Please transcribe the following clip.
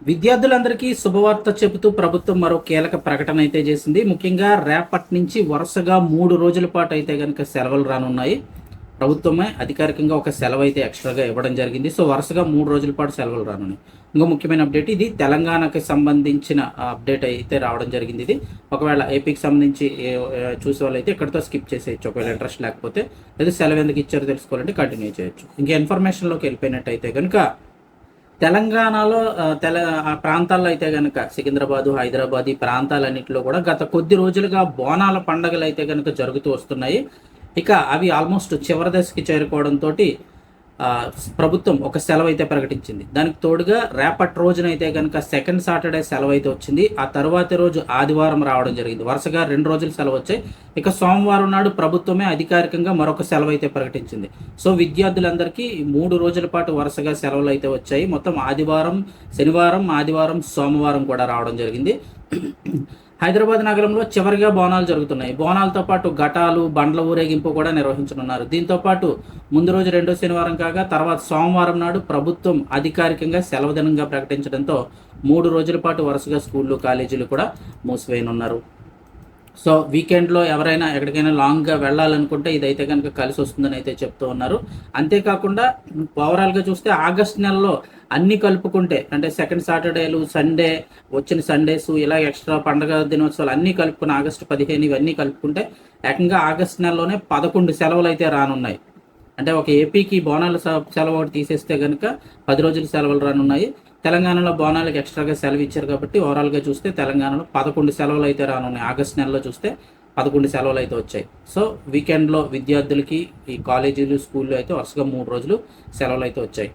విద్యార్థులందరికీ శుభవార్త చెబుతూ ప్రభుత్వం మరో కీలక ప్రకటన అయితే చేసింది. ముఖ్యంగా రేపటి నుంచి వరుసగా 3 రోజుల పాటు అయితే కనుక సెలవులు రానున్నాయి. ప్రభుత్వమే అధికారికంగా ఒక సెలవు అయితే ఎక్స్ట్రాగా ఇవ్వడం జరిగింది. సో వరుసగా 3 రోజుల పాటు సెలవులు రానున్నాయి. ఇంకో ముఖ్యమైన అప్డేట్, ఇది తెలంగాణకి సంబంధించిన అప్డేట్ అయితే రావడం జరిగింది. ఇది ఒకవేళ ఏపీకి సంబంధించి చూసే వాళ్ళు అయితే ఇక్కడితో స్కిప్ చేసేయచ్చు. ఒకవేళ ఇంట్రెస్ట్ లేకపోతే, లేదా సెలవు ఎందుకు ఇచ్చారో తెలుసుకోవాలంటే కంటిన్యూ చేయొచ్చు. ఇంకా ఇన్ఫర్మేషన్లోకి వెళ్ళిపోయినట్టయితే కనుక తెలంగాణలో ఆ ప్రాంతాల్లో అయితే కనుక సికింద్రాబాదు, హైదరాబాద్ ఈ ప్రాంతాలన్నింటిలో కూడా గత కొద్ది రోజులుగా బోనాల పండుగలు అయితే కనుక జరుగుతూ వస్తున్నాయి. ఇక అవి ఆల్మోస్ట్ చివరి దశకి చేరుకోవడంతో ప్రభుత్వం ఒక సెలవు అయితే ప్రకటించింది. దానికి తోడుగా రేపటి రోజునైతే కనుక సెకండ్ సాటర్డే సెలవు అయితే వచ్చింది. ఆ తర్వాతి రోజు ఆదివారం రావడం జరిగింది. వరుసగా 2 రోజులు సెలవు వచ్చాయి. ఇక సోమవారం నాడు ప్రభుత్వమే అధికారికంగా మరొక సెలవు అయితే ప్రకటించింది. సో విద్యార్థులందరికీ 3 రోజుల పాటు వరుసగా సెలవులు అయితే వచ్చాయి. మొత్తం ఆదివారం, శనివారం, ఆదివారం, సోమవారం కూడా రావడం జరిగింది. హైదరాబాద్ నగరంలో చివరిగా బోనాలు జరుగుతున్నాయి. బోనాలతో పాటు ఘటాలు, బండ్ల ఊరేగింపు కూడా నిర్వహించనున్నారు. దీంతో పాటు ముందు రోజు 2వ శనివారం కాగా తర్వాత సోమవారం నాడు ప్రభుత్వం అధికారికంగా సెలవు దినంగా ప్రకటించడంతో 3 రోజుల పాటు వరుసగా స్కూళ్ళు, కాలేజీలు కూడా మూసివేయనున్నారు. సో వీకెండ్లో ఎవరైనా ఎక్కడికైనా లాంగ్గా వెళ్ళాలనుకుంటే ఇదైతే కనుక కలిసి వస్తుందని అయితే చెప్తూ ఉన్నారు. అంతేకాకుండా ఓవరాల్గా చూస్తే ఆగస్ట్ నెలలో అన్ని కలుపుకుంటే, అంటే సెకండ్ సాటర్డేలు, సండే, వచ్చిన సండేస్, ఇలా ఎక్స్ట్రా పండగ దినోత్సవాలు అన్నీ కలుపుకుని ఆగస్టు 15 ఇవన్నీ కలుపుకుంటే ఏకంగా ఆగస్ట్ నెలలోనే 11 సెలవులు అయితే రానున్నాయి. అంటే ఒక ఏపీకి బోనాల సెలవు ఒకటి తీసేస్తే కనుక 10 రోజుల సెలవులు రానున్నాయి. తెలంగాణలో బోనాలకు ఎక్స్ట్రాగా సెలవు ఇచ్చారు కాబట్టి ఓవరాల్గా చూస్తే తెలంగాణలో 11 సెలవులు అయితే రానున్నాయి. ఆగస్ట్ నెలలో చూస్తే 11 సెలవులు అయితే వచ్చాయి. సో వీకెండ్లో విద్యార్థులకి ఈ కాలేజీలు, స్కూళ్ళు అయితే వరుసగా 3 రోజులు సెలవులు అయితే వచ్చాయి.